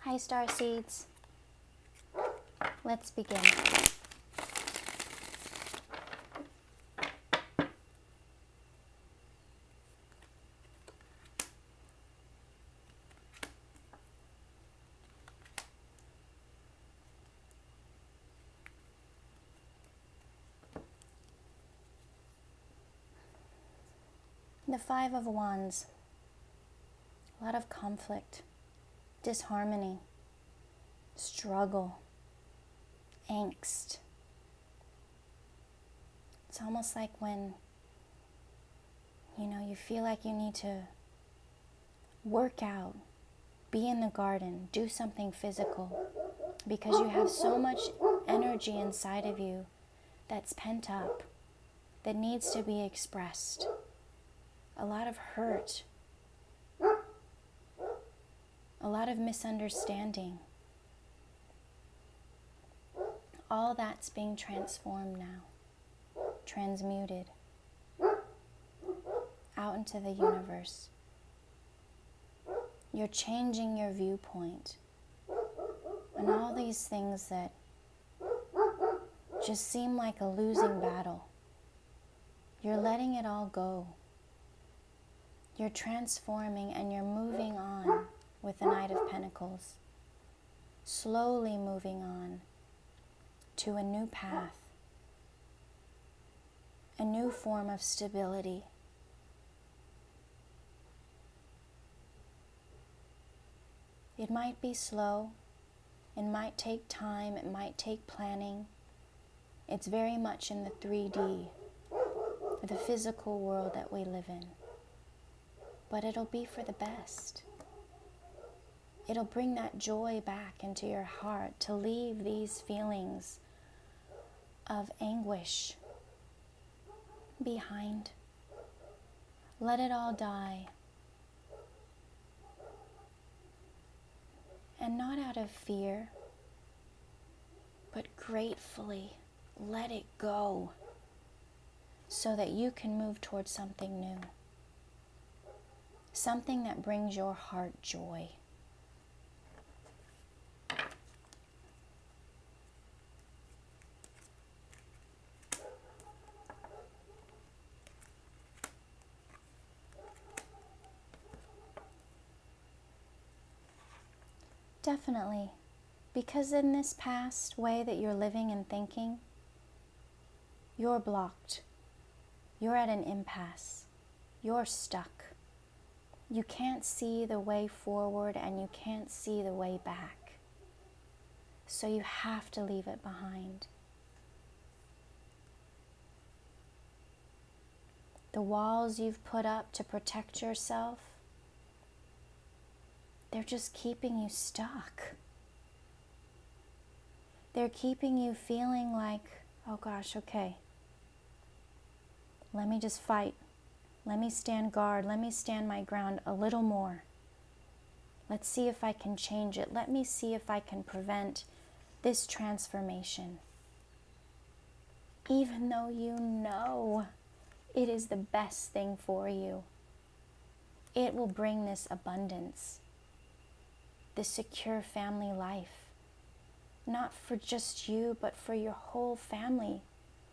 Hi, Starseeds. Let's begin. The Five of Wands. A lot of conflict, disharmony, struggle, angst. It's almost like when, you feel like you need to work out, be in the garden, do something physical, because you have so much energy inside of you that's pent up, that needs to be expressed. A lot of hurt, a lot of misunderstanding. All that's being transformed now, transmuted out into the universe. You're changing your viewpoint, and all these things that just seem like a losing battle, you're letting it all go. You're transforming and you're moving on with the Knight of Pentacles, slowly moving on to a new path, a new form of stability. It might be slow, it might take time, it might take planning. It's very much in the 3D, the physical world that we live in. But it'll be for the best. It'll bring that joy back into your heart to leave these feelings of anguish behind. Let it all die. And not out of fear, but gratefully let it go so that you can move towards something new. Something that brings your heart joy. Definitely, because in this past way that you're living and thinking, you're blocked. You're at an impasse. You're stuck. You can't see the way forward and you can't see the way back. So you have to leave it behind. The walls you've put up to protect yourself, they're just keeping you stuck. They're keeping you feeling like, oh gosh, okay, let me just fight. Let me stand guard. Let me stand my ground a little more. Let's see if I can change it. Let me see if I can prevent this transformation. Even though you know it is the best thing for you. It will bring this abundance, this secure family life. Not for just you, but for your whole family,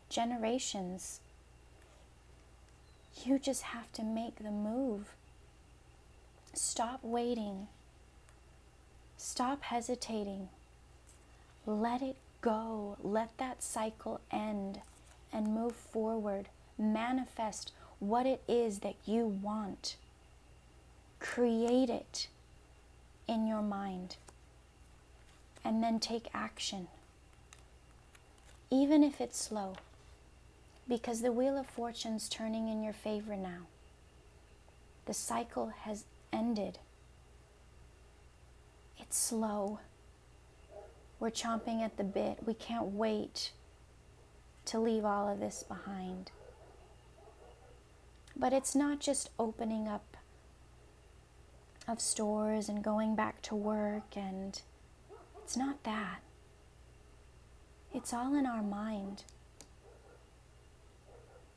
generations. You just have to make the move. Stop waiting. Stop hesitating. Let it go. Let that cycle end and move forward. Manifest what it is that you want. Create it in your mind. And then take action. Even if it's slow. Because the Wheel of Fortune's turning in your favor now. The cycle has ended. It's slow. We're chomping at the bit. We can't wait to leave all of this behind. But it's not just opening up of stores and going back to work, and it's not that. It's all in our mind.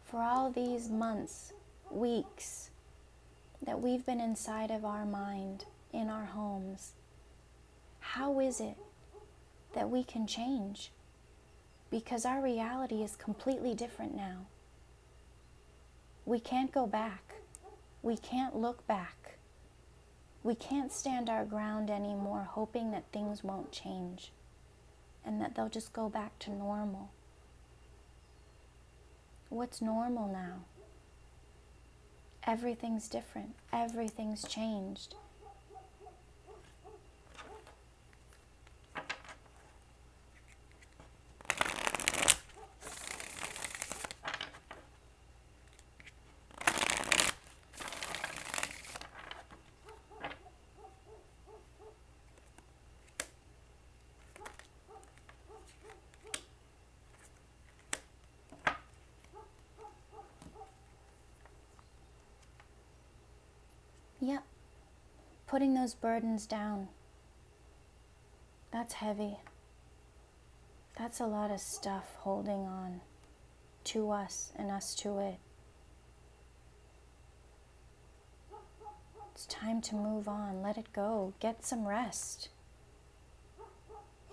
For all these months, weeks, that we've been inside of our mind, in our homes, how is it that we can change? Because our reality is completely different now. We can't go back. We can't look back. We can't stand our ground anymore hoping that things won't change and that they'll just go back to normal. What's normal now? Everything's different. Everything's changed. Yep. Putting those burdens down. That's heavy. That's a lot of stuff holding on to us and us to it. It's time to move on. Let it go. Get some rest.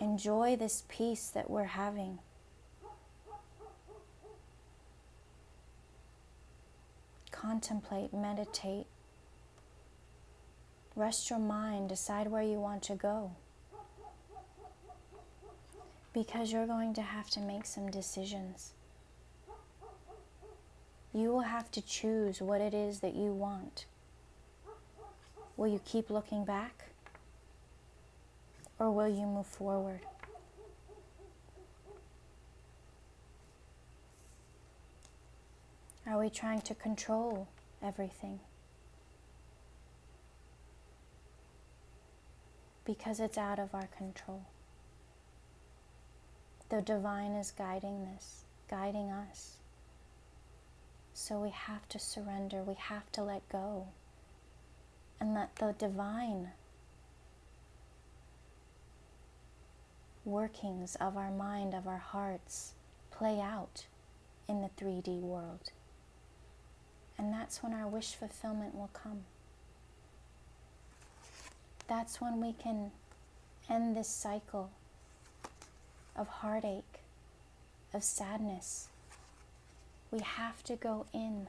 Enjoy this peace that we're having. Contemplate, meditate. Rest your mind, decide where you want to go. Because you're going to have to make some decisions. You will have to choose what it is that you want. Will you keep looking back? Or will you move forward? Are we trying to control everything? Because it's out of our control. The divine is guiding this, guiding us. So we have to surrender, we have to let go, and let the divine workings of our mind, of our hearts, play out in the 3D world. And that's when our wish fulfillment will come. That's when we can end this cycle of heartache, of sadness. We have to go in.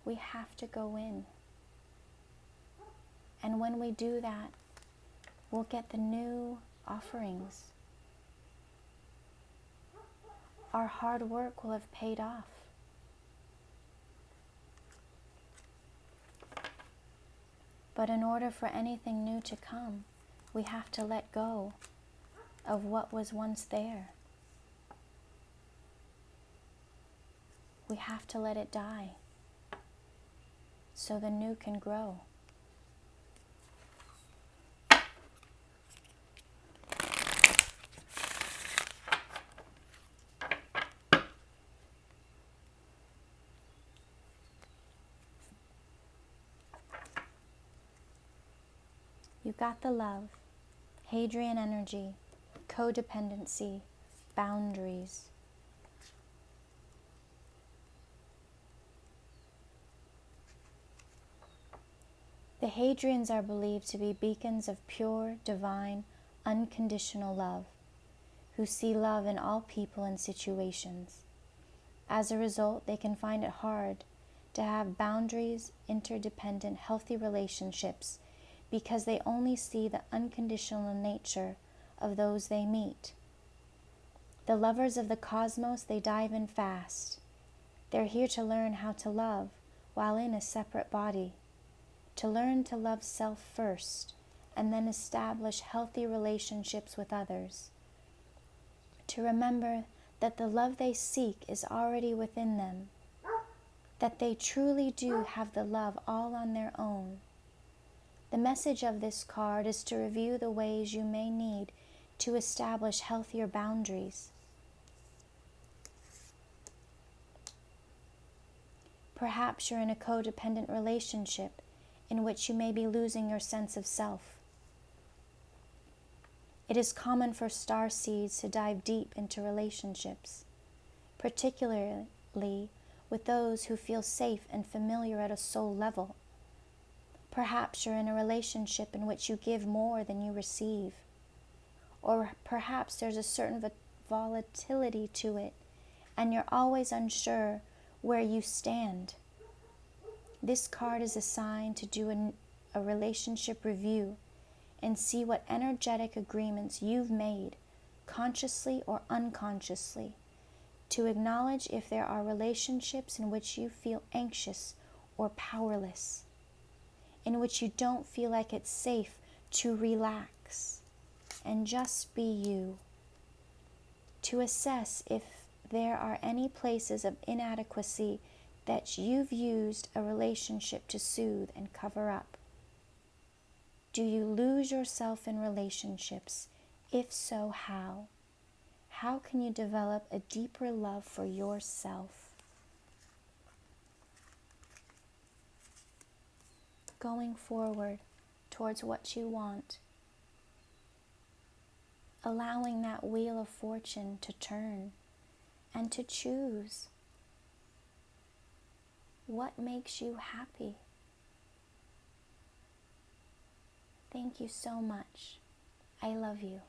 We have to go in. And when we do that, we'll get the new offerings. Our hard work will have paid off. But in order for anything new to come, we have to let go of what was once there. We have to let it die so the new can grow. You got the love, Hadrian energy, codependency, boundaries. The Hadrians are believed to be beacons of pure, divine, unconditional love, who see love in all people and situations. As a result, they can find it hard to have boundaries, interdependent, healthy relationships, because they only see the unconditional nature of those they meet. The lovers of the cosmos, they dive in fast. They're here to learn how to love while in a separate body, to learn to love self first and then establish healthy relationships with others, to remember that the love they seek is already within them, that they truly do have the love all on their own. The message of this card is to review the ways you may need to establish healthier boundaries. Perhaps you're in a codependent relationship in which you may be losing your sense of self. It is common for starseeds to dive deep into relationships, particularly with those who feel safe and familiar at a soul level. Perhaps you're in a relationship in which you give more than you receive. or perhaps there's a certain volatility to it, and you're always unsure where you stand. This card is assigned to do a relationship review and see what energetic agreements you've made, consciously or unconsciously, to acknowledge if there are relationships in which you feel anxious or powerless, in which you don't feel like it's safe to relax and just be you, to assess if there are any places of inadequacy that you've used a relationship to soothe and cover up. Do you lose yourself in relationships? If so, how? How can you develop a deeper love for yourself? Going forward towards what you want, allowing that wheel of fortune to turn and to choose what makes you happy. Thank you so much. I love you.